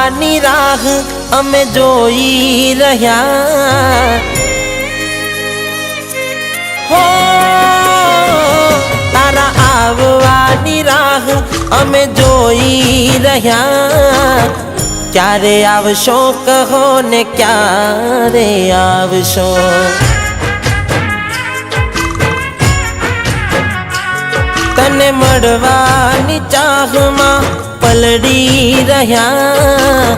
આવવાની રાહ અમે જોઈ રહ્યા હો તારા આવવાની રાહ અમે જોઈ રહ્યા ક્યારે આવશો કહો ને ક્યારે આવશો તને મળવાની ચાહમાં પલડી રહ્યા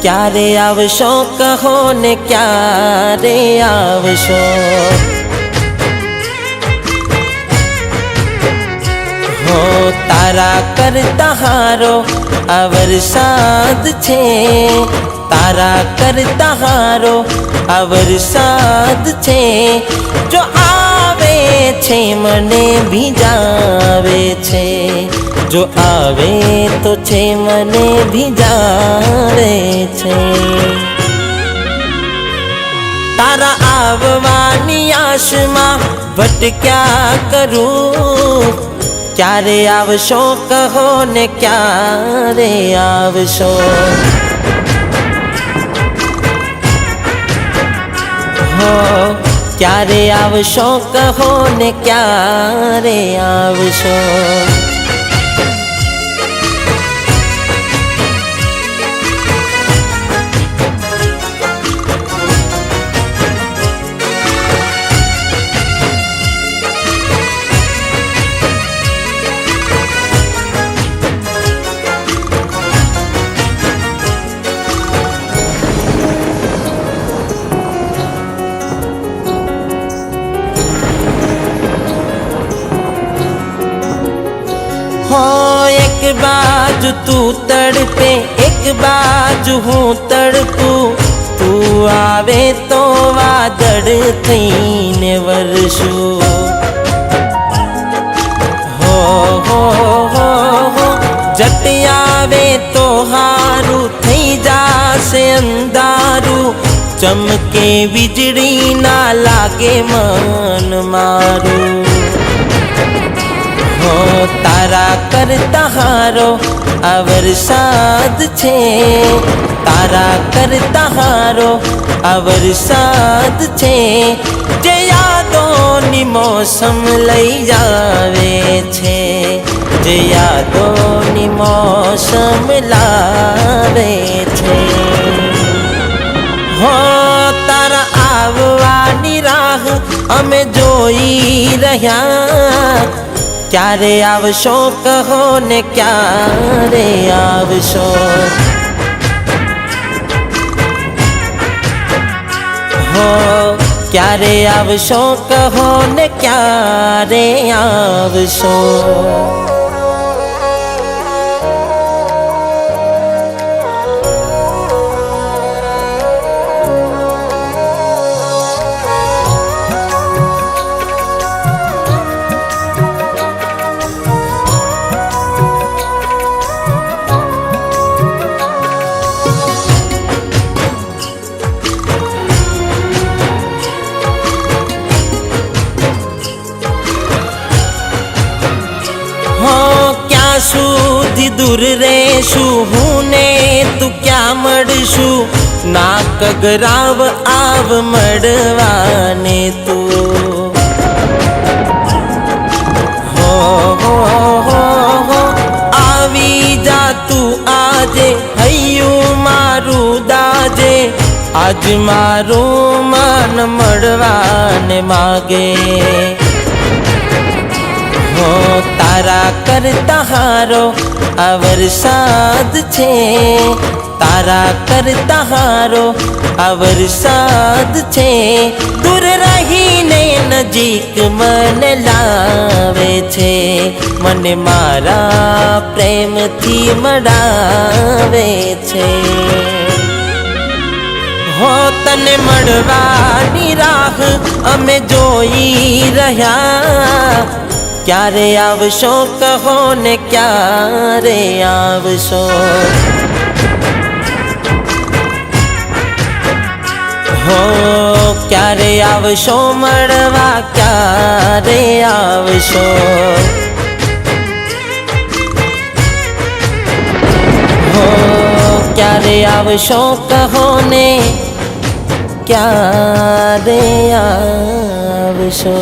ક્યારે આવશો કહો ને ક્યારે આવશો હો તારા કરતા હારો આ વરસાદ છે તારા કરતા હારો આ વરસાદ છે જો આવે છે મને ભીજાવે છે જો આવે તો છે મને ભીજાવે છે તારા આવવાની આશમાં ભટક્યા કરું ક્યારે આવશો કહો ને ક્યારે આવશો હો ક્યારે આવશો કહો ને ક્યારે આવશો एक बाजू तू तड़पे एक बाजू हूँ तड़पूं तू आवे तो वादड़ थईने वरसू हो जट आवे तो हारू थई जासे अंधारू चमके वीजળી ना लागे मन मारू हो तारा करता हारो आ वरसाद छे तारा करता हारो आ वरसाद छे जे यादोनी मौसम लई जावे छे जे यादोनी मौसम लावे छे हो तारा आववानी राह अमे जोई रह्या क्यारे आवशो कहो ने क्यारे आवशो हो क्यारे आवशो कहो ने क्यारे आवशो સુધી દૂર રહેશું હું ને તું ક્યાં મળશું ના કગરાવ આવ મળવાને તું હો આવી જા તું આજે હૈયું મારું દાજે આજ મારું મન મળવાને માગે हो तारा करता हारो आ वरसाद छे तारा करता हारो आ वरसाद छे दूर रहीने नजीक मन लावे छे मन मारा प्रेम थी मड़ावे छे हो तने मड़वानी राह अमे जोई रह्या क्यारे आवशो कहो ने क्यारे आवशो हो क्यारे आवशो मळवा क्यारे आवशो हो क्या ક્યારે આવશો કહો ને ક્યારે આવશો.